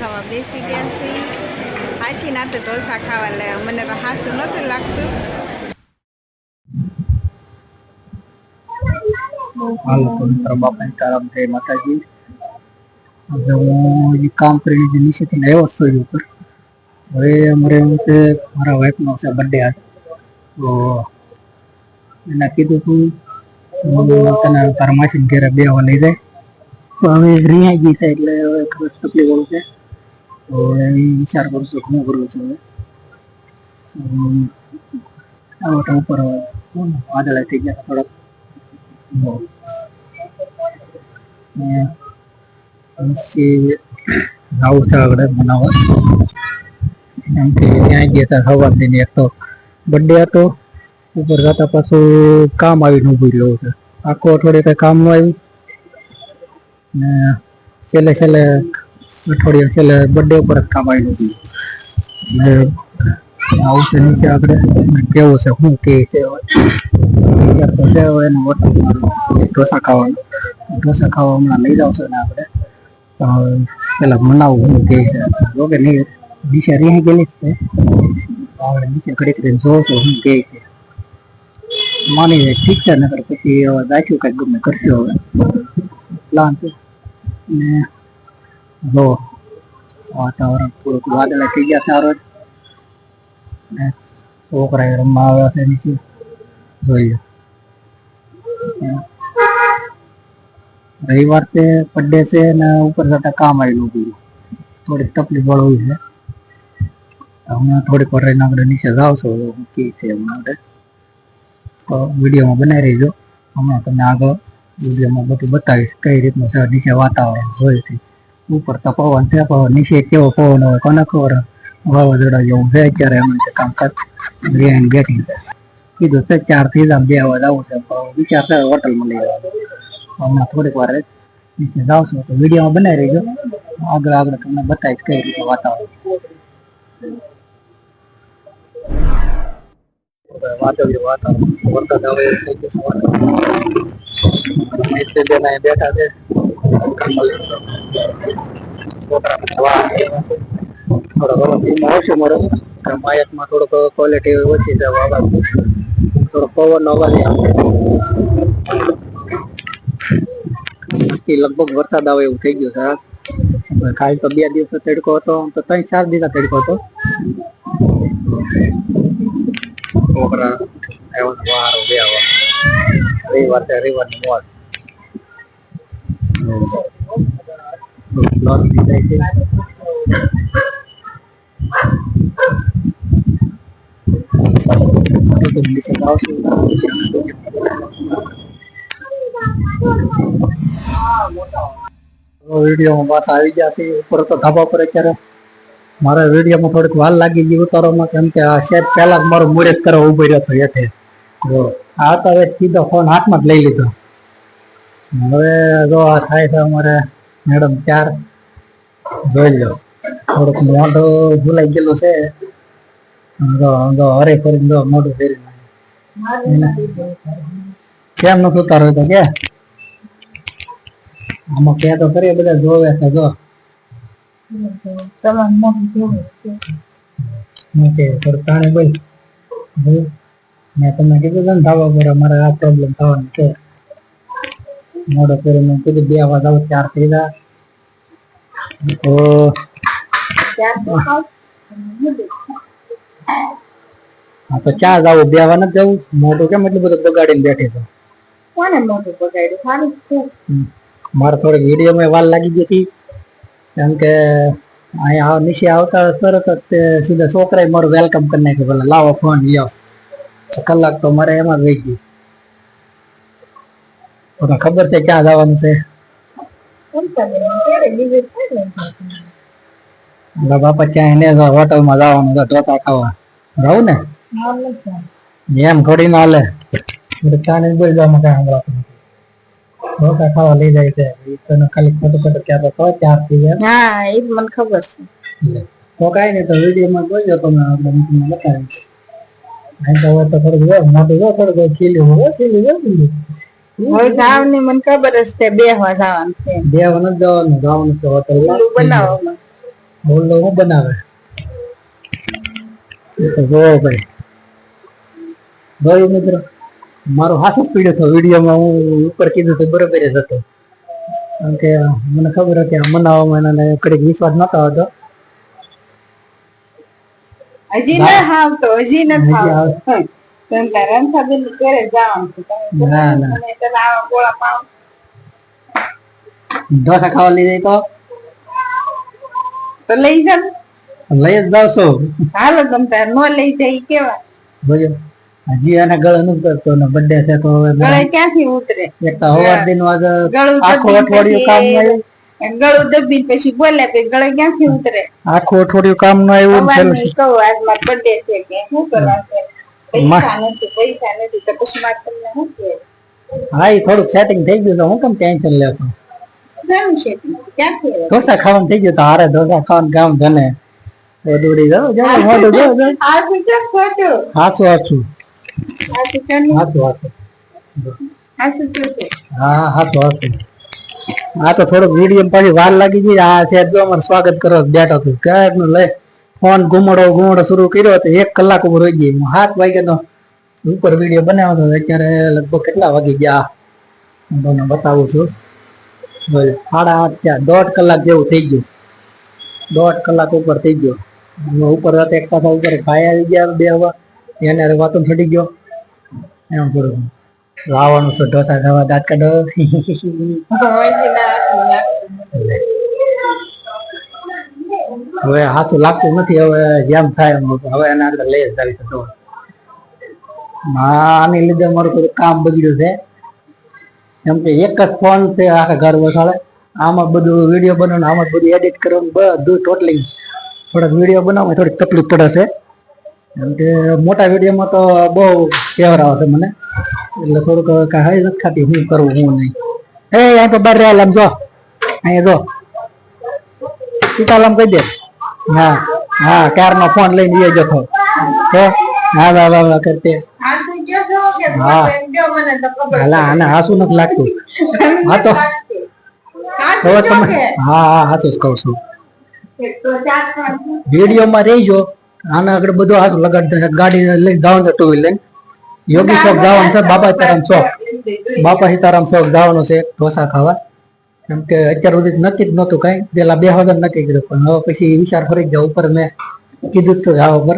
ખાવા બેસી ગયા છીએ. હાશી ના તો ઢોસા ખાવા લે, મને તો હાસું નતું લાગતું. હાલો તો મિત્રો બાપા તારામ જય માતાજી. હવે હું કામ કરીને નીચેથી આવ્યો છું ઉપર. હવે અમારે મારા વાઈફનો છે બર્થડે હતો, તો એને કીધું તું તને તારા માસીને ઘરે બેવા લઈ જાય. તો હવે રિયા ગઈ છે એટલે હવે ખબર તકલીફ એવું છે, તો એ વિચાર કરું છું શું કરવું છે. હવે આવો ઉપર વાદળા થઈ ગયા થોડાક. આવું છે આગળ બનાવવા, એમ કે ત્યાં ગયા હતા સવારથી. એક તો બર્થડે હતો, ઉપર જતા પાછું કામ આવીને ઊભું રહ્યું છે. આખું અઠવાડિયે કઈ કામ ન આવ્યું ને છેલ્લે અઠવાડિયે છેલ્લે બર્થડે ઉપર જ કામ આવીને ઊભું. આવું છે નીચે આગળ કેવું છે શું કે છે તો છે એને હોટલમાં ઢોસા ખાવા હમણાં લઈ જાવ છો ને આપણે પેલા મનાવું શું કે છે. જોકે નહીં નીચે રહી ગયેલી જ છે, આપણે નીચે ઘડી કરીને જોઉં છું શું કે છે. માની જાય ઠીક છે, નકર પછી હવે દાખ્યું કંઈક ગમે કરશું. હવે પ્લાન છે ને જો વાતાવરણ થોડુંક વાદળા થઈ ગયા સારો ને છોકરા રમવા આવ્યા છે નીચે જોઈએ. રવિવાર છે, બર્થડે છે ને ઉપર જતા કામ આવેલું હતું, થોડીક તકલીફ વાળું છે. હમણાં થોડીક વાર રહીને આપણે નીચે જાવ છો કે છે હમણાં તો વિડીયોમાં બનાવી રહીજો. હમણાં તમને આગળ વિડીયોમાં બધું બતાવીશ કઈ રીતનું છે નીચે વાતાવરણ જોઈ છે. ઉપર તો પવન છે, પવન નીચે કેવો પવન હોય કોને ખબર. વાવાઝોડા જેવું છે અત્યારે એમ છે કામકાજ. બેઠી છે કીધું છે 4 થી 2 વાગે આવું છે, વિચાર છે હોટલમાં લઈ જવાનું. હમણાં થોડીક વાર નીચે જાવ છો તો વિડીયોમાં બનાવી રહીજો. આગળ તમને બતાવીશ કઈ રીતે વાતાવરણ. વાદળિયું વાતાવરણ, વરસાદ આવે થઈ ગયો વાતાવરણ. બેઠા છે માયકમાં થોડોક ક્વોલિટી ઓછી છે, થોડો પવન અવાજ લગભગ વરસાદ આવે એવું થઈ ગયું છે. ખાલી તો 2 દિવસ તડકો હતો, તો 3-4 દિવસ તડકો હતો. છોકરા વારો બે રવિવાર છે, રવિવારની મોજ. વિડીયોમાં પાછા આવી ગયા છે ઉપર તો ધાબા પર. અત્યારે મારા વિડીયોમાં થોડીક વાર લાગી ગઈ ઉતારવામાં, કેમ કે આ સેટ પહેલા જ મારું મુહૂર્ત કરવા ઉભો રહ્યો હતો હેઠે. આ તો હવે સીધો ફોન હાથમાં જ લઈ લીધો. હવે જો આ થાય છે અમારે મેડમ 4 જોઈ લો. થોડુંક મોઢું ભૂલાઈ ગયેલું છે, હરે ફરીને મોઢું ફેરી કેમ નથી ઉતારો તો કે આમાં કે તો કરીએ બધા જોવે છે. જો પાણી બોલ મેં તમને કીધું ને ધાબા પર અમારે આ પ્રોબ્લેમ થવાની છે. મોઢું ફેરી મેં કીધું 2 વાગે આવો 4 થઈ જાય તો ચા જાવ. 2 વાર નથી જવું. મોઢું કેમ એટલું બધું બગાડીને બેઠી છે? કોને મોઢું બગાડ્યું? સારું છે. મારે થોડીક વિડીયોમાં વાર લાગી ગઈ હતી, કેમ કે અહીંયા નીચે આવતા તરત જ સીધા છોકરાએ મારું વેલકમ કરી નાખ્યું. પેલા લાવો ફોન લ્યો. કલાક તો મારે એમાં જ વહી ગઈ. તો ખબર છે ક્યાં જવાનું છે? બાપા ત્યાં એને હોટલમાં જવાનું છે ઢોસા ખાવા. રહું ને એમ થોડી ના હાલે. ચા ને બોલી જવામાં કઈ હમણાં ઢોસા ખાવા લઈ જાય છે. ખાલી ખોટું ક્યાં તો 4 થઈ જાય. હા એ મને ખબર છે. તો કઈ નઈ, તો વિડીયોમાં જોઈજો તમે. આપણે બતાવી તો થોડુંક મોટું જો થોડુંક ખીલ્યું હોય ગામની મને ખબર જ છે. 2 વાર જવાનું છે. 2 વાર નથી જવાનું છે હોટલ બનાવવામાં. બોલો હું બનાવે એ તો જો ભાઈ જોયું મિત્રો મારો હાથ જ પીડ્યો હતો વિડીયોમાં હું ઉપર કીધું તો બરોબર જ હતો કારણ કે મને ખબર હતી આ બનાવવામાં એને કડીક વિશ્વાસ નતો આવતો હજી ના આવતો હજી નથી આવતો રણછાબેન ઘરે જવાનું છે ના ના તમે તમે આવા ગોળા પાવ ઢોસા ખાવા લઈ જાય તો લઈ જાવ લઈ જ જાવ છો હાલો તમ તાર નો લઈ જાય ઈ કેવા બોલો હજી એના ગળે નું કરતો ને બર્થડે છે તો હવે ગળે ક્યાંથી ઉતરે એક તો હવાર દિન વાગે ગળું આખું અઠવાડિયું કામ ન આવ્યું ગળું દબીને પછી બોલે કે ગળે ક્યાંથી ઉતરે આખું અઠવાડિયું કામ ન આવ્યું ને સવારની કહું આજ મારો બર્થડે છે કે શું કરવા છે પૈસા નથી તો પછી મારે તમને શું કહે હા એ થોડુંક સેટિંગ થઈ ગયું તો હું કેમ ટેન્શન લેતો ઘણું છે ક્યાંથી ઢોસા ખાવાનું થઈ ગયું તો હારે ઢોસા ખાવાનું ગામ ધને દોડી જાઓ જાઓ મોઢું જાઓ આ શું ખોટું હાચું હાચું આ શું હાચું હાચું આ શું ખોટું હા હાચું હાચું આ તો થોડોક વિડીયો પછી વાર લાગી ગઈ આ છે જો અમારે સ્વાગત કરો બેઠો હતું ક્યારનું લઈ ફોન ઘુમડો શરૂ કર્યો તો 1 કલાક ઉપર રહી ગઈ હું 7 વાગ્યાનો ઉપર વિડીયો બનાવ્યો હતો અત્યારે લગભગ કેટલા વાગી ગયા હું તમને બતાવું છું 8:30 થયા 1.5 કલાક જેવું થઈ ગયું 1.5 કલાક ઉપર થઈ ગયો ઉપર રાતે એક પાછા ઉપર ભાઈ આવી ગયા 2 વાર એને વાતો છડી ગયો એમ થોડું લાવવાનું છે ઢોસા ખાવા દાંત કાઢો હવે હાથું લાગતું નથી હવે જેમ થાય એમ હવે એના આગળ લઈ જ આવી શકતો આની લીધે મારું બધું કામ બગડ્યું છે કેમ કે એક જ ફોન છે આખા ઘર વસાડે આમાં બધું વિડીયો બનાવવાનું આમાં બધું એડિટ કરવાનું બધું ટોટલી થોડાક વિડીયો બનાવવામાં થોડીક તકલીફ પડે છે કેમ કે મોટા વિડીયોમાં તો બહુ ફેવર આવે છે મને એટલે થોડુંક કાંઈ નથી ખાતી હું કરવું હું નહીં એ અહીં તો બહાર રહેલા જો અહીંયા જો સીતારામ કહી દે હા હા ક્યારનો ફોન લઈને એ જતો તો હા વાહ કરતે હા હાલા આને હાસું નથી લાગતું હા તો હવે તમે હા હા હાસું જ કહું છું વિડીયોમાં રહીજો આના આગળ બધું હાસું લગાડી ગાડી લઈને જવાનું છે 2 વ્હીલર લઈને યોગી ચોક જવાનું છે બાપા સીતારામ ચોક જવાનું છે ઢોસા ખાવા કેમ કે અત્યાર સુધી નક્કી જ નતું કઈ પેલા 2 વખત નક્કી કર્યું પણ હવે પછી વિચાર ફરી જાવ ઉપર મેં કીધું તો આ ઉપર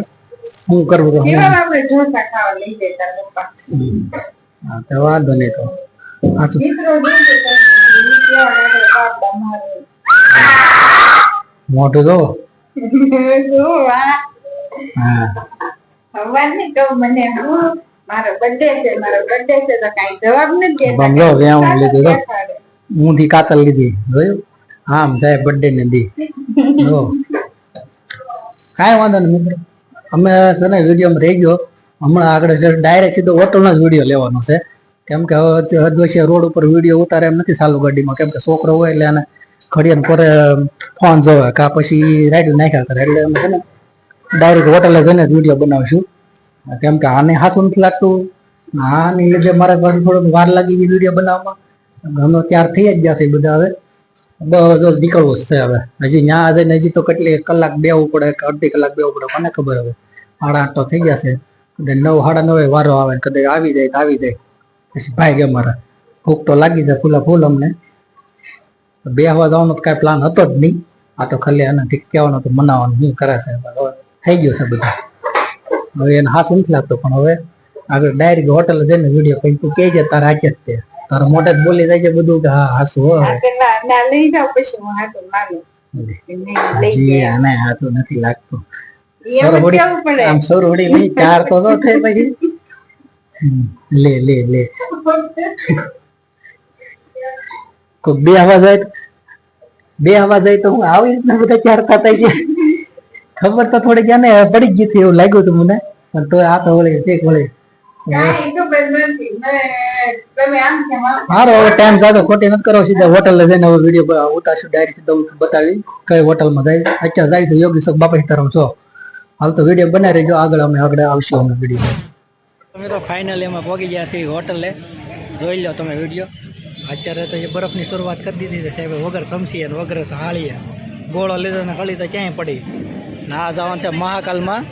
હું કરવું તો હા તો વાંધો નહીં તો હાસું મોટું જો હા મારો બર્થડે છે તો કઈ જવાબ નથી બંગલો વ્યાવ લીધું ઊંધી કાતર લીધી જોયું આમ જાય બર્થડે ને દી જો કાંઈ વાંધો નહીં મિત્રો અમે છે ને વિડીયોમાં રહી ગયો હમણાં આગળ ડાયરેક્ટ સીધો હોટલનો જ વિડીયો લેવાનો છે કેમ કે હવે અદ્વૈત રોડ ઉપર વિડીયો ઉતારે એમ નથી ચાલુ ગાડીમાં કેમ કે છોકરો હોય એટલે આને ઘડિયાળ કરે ફોન જોવે કા પછી રાઈડ નાખ્યા કરે એટલે અમે છે ને ડાયરેક્ટ હોટલે જઈને જ વિડીયો બનાવીશું કેમ કે આને હાસું નથી લાગતું આની લીધે મારે પાછું થોડુંક વાર લાગી ગઈ વિડીયો બનાવવામાં અમે ત્યાર થઈ જ ગયા છે બધા હવે બસ નીકળવું જ છે હવે હજી ત્યાં જઈને હજી તો કેટલી કલાક બેવું પડે કે અડધી કલાક બેવું પડે મને ખબર હવે 8:30 તો થઈ ગયા છે કદાચ 9 સાડા 9 વારો આવે કદાચ આવી જાય તો આવી જાય પછી ભાઈ ગયા મારા ભૂખ તો લાગી જાય ફૂલ અમને બેહવા જવાનો તો કાંઈ પ્લાન હતો જ નહીં આ તો ખાલી આને ઠીક કહેવાનું તો મનાવવાનું શું કરે છે થઈ ગયું છે બધું હવે એને હાથ નથી લાગતો પણ હવે આગળ ડાયરેક્ટ હોટલ જઈને વિડીયો કઈ તું કહે છે તારે હાચે જ તે તારા મોઢે જ બોલી જાય છે બધું કે હા હાસું હોય લઈ જાવ પછી હું હાથું માનું આને હાથું નથી લાગતું આમ સરોડી લઈ ચાર તો થઈ પછી લે કોઈ બે હવા જાય તો હું આવી રીતના બધા ચાર થતા છે ખબર તો થોડી જ્યાં ને પડી ગઈ હતી એવું લાગ્યું હતું મને પણ તો આ તો વળી ઠીક વળી સારો હવે ટાઈમ જાતો ખોટી નથી કરો સીધા હોટલ જઈને હવે વિડીયો ઉતારશું ડાયરેક્ટ સીધા બતાવી કઈ હોટલમાં જાય અત્યારે જાય છે યોગી ચોક બાપા સીતારામ છો હાલ તો વિડીયો બનાવી રહેજો આગળ આવશું અમે વિડીયો અમે તો ફાઇનલી એમાં પહોંચી ગયા છીએ હોટલે જોઈ લો તમે વિડીયો અત્યારે તો જે બરફની શરૂઆત કરી દીધી છે સાહેબ વગર સમસી અને વગર હાળીએ ગોળો લીધો ને ખલી તો ક્યાંય પડી ને આ જવાનું છે મહાકાલમાં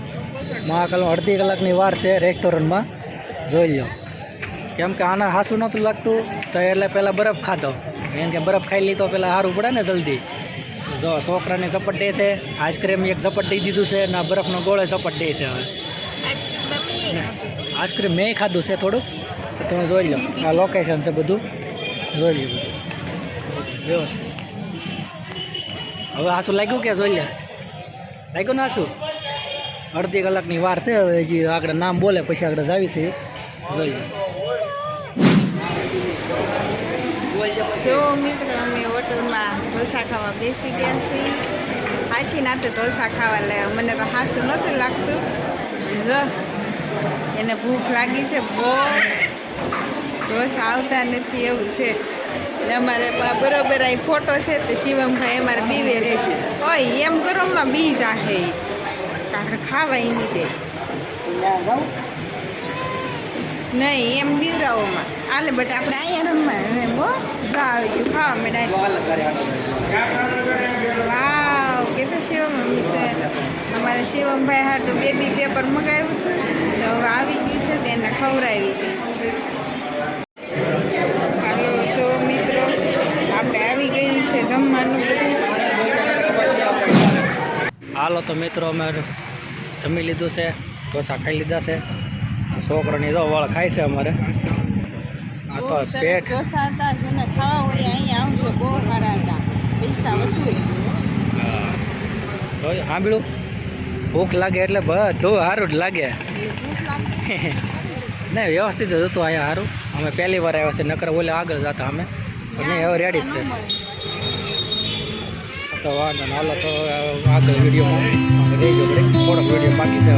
અડધી કલાકની વાર છે રેસ્ટોરન્ટમાં જોઈ લો. કેમ કે આને હાસું નહોતું લાગતું તો એટલે પહેલાં બરફ ખાધો, કેમ કે બરફ ખાઈ લીધો પહેલાં સારું પડે ને જલ્દી. જો છોકરાને ઝપટ દે છે, આઈસ્ક્રીમ એક ઝપટ દઈ દીધું છે ને બરફનો ગોળો ઝપટ દે છે. હવે આઈસ્ક્રીમ મેં ખાધું છે થોડુંક, તો તમે જોઈ લો. આ લોકેશન છે બધું, જોઈ લો બધું વ્યવસ્થિત. હવે આસું લાગ્યું કે જોઈ લે, લાગ્યું ને આસું? અડધી કલાકની વાર છે, હવે હજી આગળ નામ બોલે પછી આગળ જાવી છે, જોઈ લો. જો મિત્રો અમે હોટલમાં ઢોસા ખાવા બેસી ગયા છીએ. હાશી ના તો ઢોસા ખાવા લે, મને તો હાસું નહોતું લાગતું. જો એને ભૂખ લાગી છે બહુ, ઢોસા આવતા નથી એવું છે. ને અમારે બરોબર અહીં ફોટો છે તો શિવમભાઈ અમારે બીવે છે. ઓય એમ ગરમમાં બી જાહે કાંકર ખાવાય નહીં દે નહીં એમ બીવરાઓમાં આલે. બટ આપણે અહીંયા રમવા બહુ જા આવી ગયું ખાવા મેળાય. વાવ કે શિવમ છે અમારે શિવમભાઈ હાટું બેબી પેપર મગાવ્યું હતું તો હવે આવી ગયું છે તેને ખવડાવી હતી. હાલો જો મિત્રો આપણે આવી ગયું છે જમવાનું બધું. હાલો તો મિત્રો અમે જમી લીધું છે, ઢોસા ખાઈ લીધા છે. છોકરાની જો વળ ખાય છે અમારે. આ તો પેટ ઢોસા હતા જેને ખાવા હોય અહીંયા આવજો, બહુ સારા હતા, પૈસા વસૂલ. સાંભળ્યું, ભૂખ લાગે એટલે બધું સારું જ લાગે. નહીં વ્યવસ્થિત જ હતું અહીંયા સારું. અમે પહેલી વાર આવ્યા છે, નકર ઓલે આગળ જતા અમે, પણ નહીં હવે રેડી જ છે. તો વાંધો ને હાલો તો આગળ વિડીયોમાં રહેજો, થોડોક વિડીયો બાકી છે.